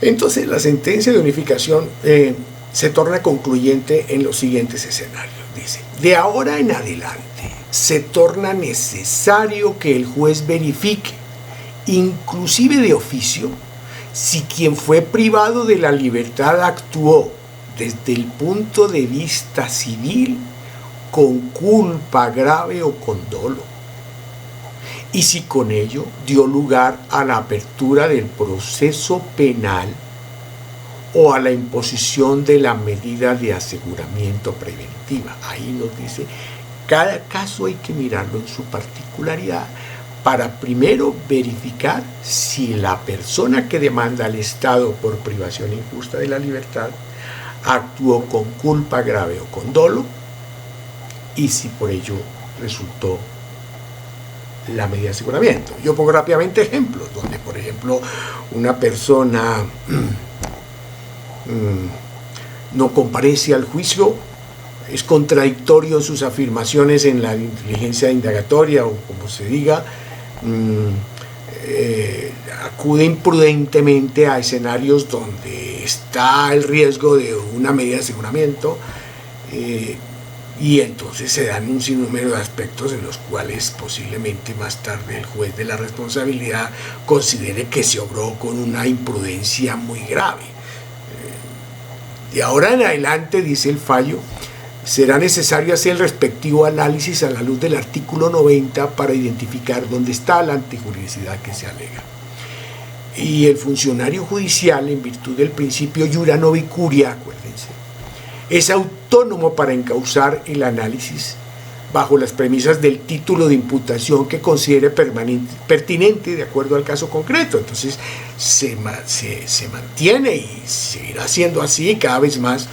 Entonces la sentencia de unificación se torna concluyente en los siguientes escenarios. Dice, de ahora en adelante se torna necesario que el juez verifique, inclusive de oficio, si quien fue privado de la libertad actuó desde el punto de vista civil con culpa grave o con dolo, y si con ello dio lugar a la apertura del proceso penal o a la imposición de la medida de aseguramiento preventiva. Ahí nos dice, cada caso hay que mirarlo en su particularidad para primero verificar si la persona que demanda al Estado por privación injusta de la libertad actuó con culpa grave o con dolo, y si por ello resultó la medida de aseguramiento. Yo pongo rápidamente ejemplos, donde por ejemplo una persona no comparece al juicio, es contradictorio sus afirmaciones en la diligencia indagatoria o como se diga, acude imprudentemente a escenarios donde está el riesgo de una medida de aseguramiento, y entonces se dan un sinnúmero de aspectos en los cuales posiblemente más tarde el juez de la responsabilidad considere que se obró con una imprudencia muy grave. De ahora en adelante, dice el fallo, será necesario hacer el respectivo análisis a la luz del artículo 90 para identificar dónde está la antijuridicidad que se alega. Y el funcionario judicial, en virtud del principio iura novi curia, acuérdense, es autónomo para encauzar el análisis bajo las premisas del título de imputación que considere pertinente de acuerdo al caso concreto. Entonces se mantiene y seguirá siendo así cada vez más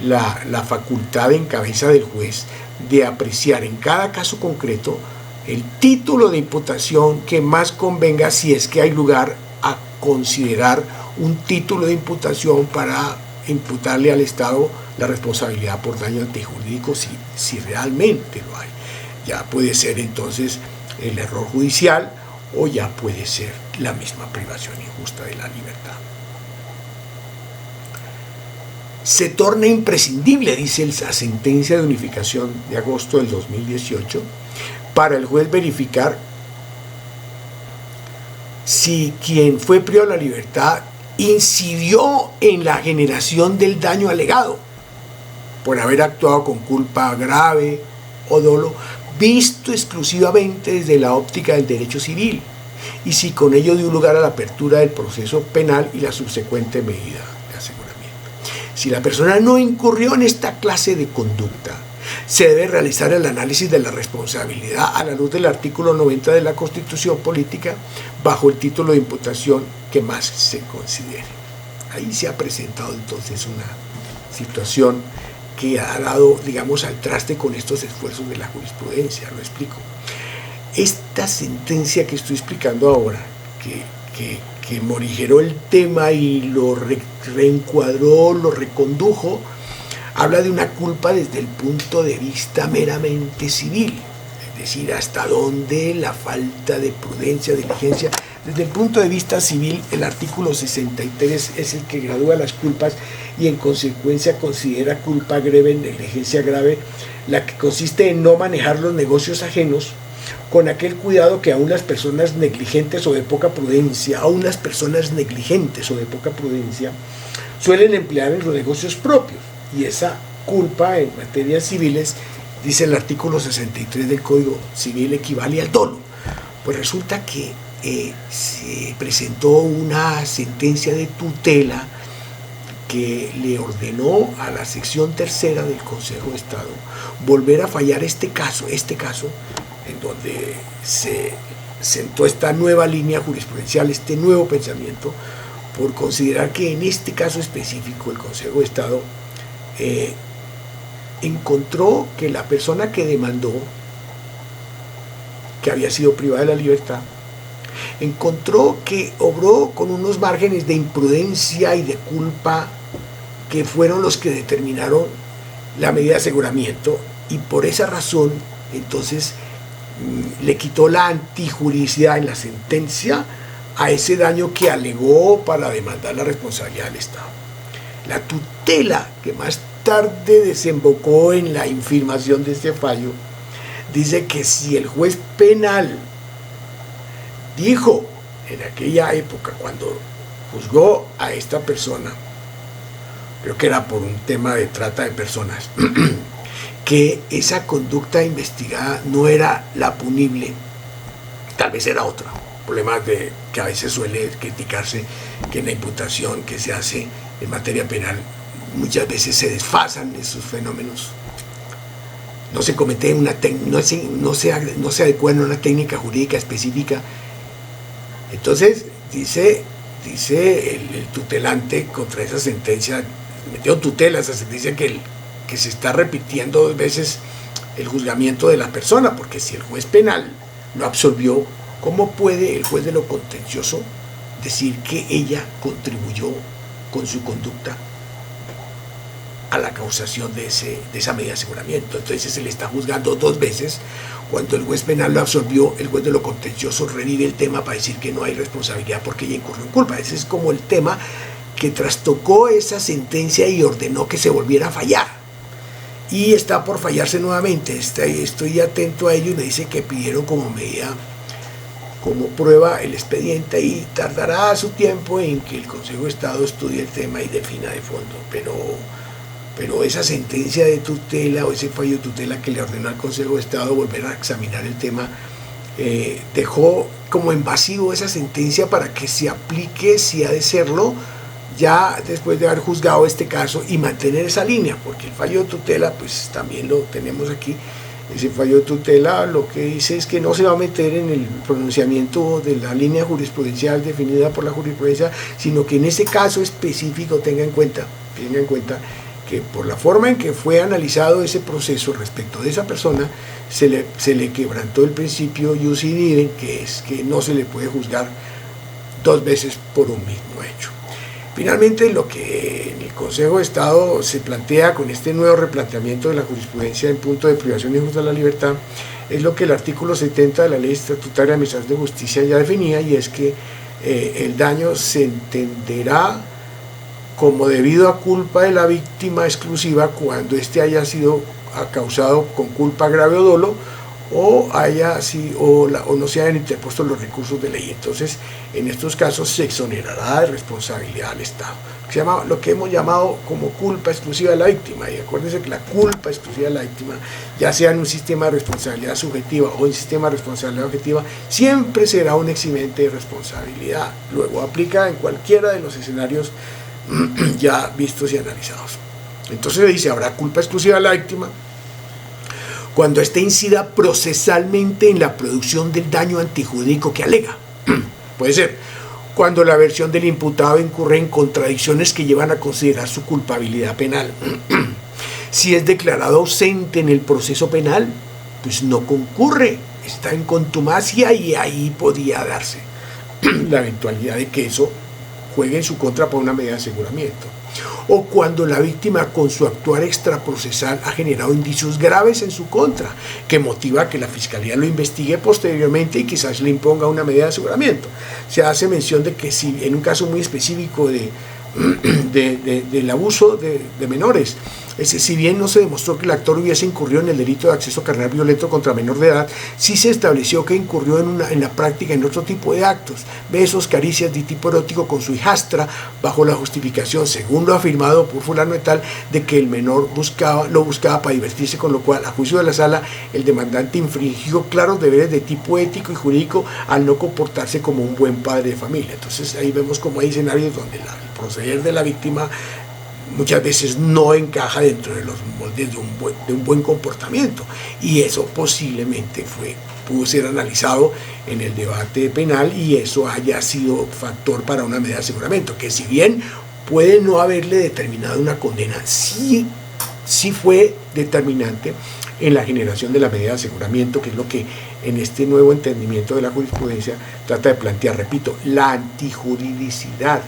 la facultad en cabeza del juez de apreciar en cada caso concreto el título de imputación que más convenga, si es que hay lugar a considerar un título de imputación para imputarle al Estado la responsabilidad por daño antijurídico, si realmente lo hay. Ya puede ser entonces el error judicial o ya puede ser la misma privación injusta de la libertad. Se torna imprescindible, dice la sentencia de unificación de agosto del 2018, para el juez verificar si quien fue privado de la libertad incidió en la generación del daño alegado por haber actuado con culpa grave o dolo, visto exclusivamente desde la óptica del derecho civil, y si con ello dio lugar a la apertura del proceso penal y la subsecuente medida de aseguramiento. Si la persona no incurrió en esta clase de conducta, se debe realizar el análisis de la responsabilidad a la luz del artículo 90 de la Constitución Política bajo el título de imputación que más se considere. Ahí se ha presentado entonces una situación que ha dado, digamos, al traste con estos esfuerzos de la jurisprudencia. Lo explico. Esta sentencia que estoy explicando ahora, que morigeró el tema y lo reencuadró, lo recondujo, habla de una culpa desde el punto de vista meramente civil, es decir, hasta dónde la falta de prudencia, diligencia. Desde el punto de vista civil, el artículo 63 es el que gradúa las culpas y en consecuencia considera culpa grave, negligencia grave, la que consiste en no manejar los negocios ajenos con aquel cuidado que aún las personas negligentes o de poca prudencia, suelen emplear en los negocios propios. Y esa culpa en materias civiles, dice el artículo 63 del Código Civil, equivale al dolo. Pues resulta que se presentó una sentencia de tutela que le ordenó a la sección tercera del Consejo de Estado volver a fallar este caso, en donde se sentó esta nueva línea jurisprudencial, este nuevo pensamiento, por considerar que en este caso específico el Consejo de Estado encontró que la persona que demandó, que había sido privada de la libertad, encontró que obró con unos márgenes de imprudencia y de culpa que fueron los que determinaron la medida de aseguramiento, y por esa razón entonces le quitó la antijuridicidad en la sentencia a ese daño que alegó para demandar la responsabilidad del Estado. La tutela, que más tarde desembocó en la infirmación de este fallo, dice que si el juez penal dijo en aquella época, cuando juzgó a esta persona, creo que era por un tema de trata de personas, que esa conducta investigada no era la punible, tal vez era otra. Problemas que a veces suele criticarse, que en la imputación que se hace en materia penal muchas veces se desfasan esos fenómenos. No se comete no se adecua a una técnica jurídica específica. Entonces dice el tutelante contra esa sentencia, metió tutela a esa sentencia, que se está repitiendo 2 veces el juzgamiento de la persona, porque si el juez penal lo absolvió, ¿cómo puede el juez de lo contencioso decir que ella contribuyó con su conducta a la causación de esa medida de aseguramiento? Entonces se le está juzgando 2 veces. Cuando el juez penal lo absolvió, el juez de lo contencioso revive el tema para decir que no hay responsabilidad porque ella incurrió en culpa. Ese es como el tema que trastocó esa sentencia y ordenó que se volviera a fallar. Y está por fallarse nuevamente. Estoy atento a ello y me dice que pidieron como medida, como prueba el expediente, y tardará su tiempo en que el Consejo de Estado estudie el tema y defina de fondo. Pero esa sentencia de tutela o ese fallo de tutela que le ordenó al Consejo de Estado volver a examinar el tema, dejó como en vacío esa sentencia para que se aplique, si ha de serlo, ya después de haber juzgado este caso y mantener esa línea, porque el fallo de tutela, pues también lo tenemos aquí. Ese fallo de tutela lo que dice es que no se va a meter en el pronunciamiento de la línea jurisprudencial definida por la jurisprudencia, sino que en ese caso específico tenga en cuenta que por la forma en que fue analizado ese proceso respecto de esa persona, se le quebrantó el principio ius idem, que es que no se le puede juzgar 2 veces por un mismo hecho. Finalmente, lo que en el Consejo de Estado se plantea con este nuevo replanteamiento de la jurisprudencia en punto de privación injusta de la libertad es lo que el artículo 70 de la Ley Estatutaria de Administración de Justicia ya definía, y es que el daño se entenderá como debido a culpa de la víctima exclusiva cuando éste haya sido causado con culpa, grave o dolo, o no se hayan interpuesto los recursos de ley. Entonces, en estos casos se exonerará de responsabilidad al Estado. Lo que hemos llamado como culpa exclusiva de la víctima. Y acuérdense que la culpa exclusiva de la víctima, ya sea en un sistema de responsabilidad subjetiva o en un sistema de responsabilidad objetiva, siempre será un eximente de responsabilidad. Luego aplica en cualquiera de los escenarios ya vistos y analizados. Entonces dice, habrá culpa exclusiva de la víctima cuando éste incida procesalmente en la producción del daño antijurídico que alega. Puede ser cuando la versión del imputado incurre en contradicciones que llevan a considerar su culpabilidad penal. Si es declarado ausente en el proceso penal, pues no concurre, está en contumacia, y ahí podría darse la eventualidad de que eso juegue en su contra por una medida de aseguramiento. O cuando la víctima con su actuar extraprocesal ha generado indicios graves en su contra, que motiva que la Fiscalía lo investigue posteriormente y quizás le imponga una medida de aseguramiento. Se hace mención de que si en un caso muy específico del abuso de menores, si bien no se demostró que el actor hubiese incurrido en el delito de acceso carnal violento contra menor de edad, sí se estableció que incurrió en la práctica en otro tipo de actos, besos, caricias de tipo erótico con su hijastra, bajo la justificación, según lo afirmado por fulano de tal, de que el menor lo buscaba para divertirse, con lo cual, a juicio de la sala, el demandante infringió claros deberes de tipo ético y jurídico al no comportarse como un buen padre de familia. Entonces ahí vemos como hay escenarios donde el proceder de la víctima muchas veces no encaja dentro de los moldes de un buen comportamiento, y eso posiblemente pudo ser analizado en el debate penal, y eso haya sido factor para una medida de aseguramiento, que si bien puede no haberle determinado una condena, sí fue determinante en la generación de la medida de aseguramiento, que es lo que en este nuevo entendimiento de la jurisprudencia trata de plantear. Repito, la antijuridicidad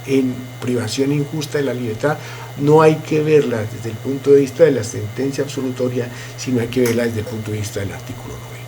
en privación injusta de la libertad no hay que verla desde el punto de vista de la sentencia absolutoria, sino hay que verla desde el punto de vista del artículo 9.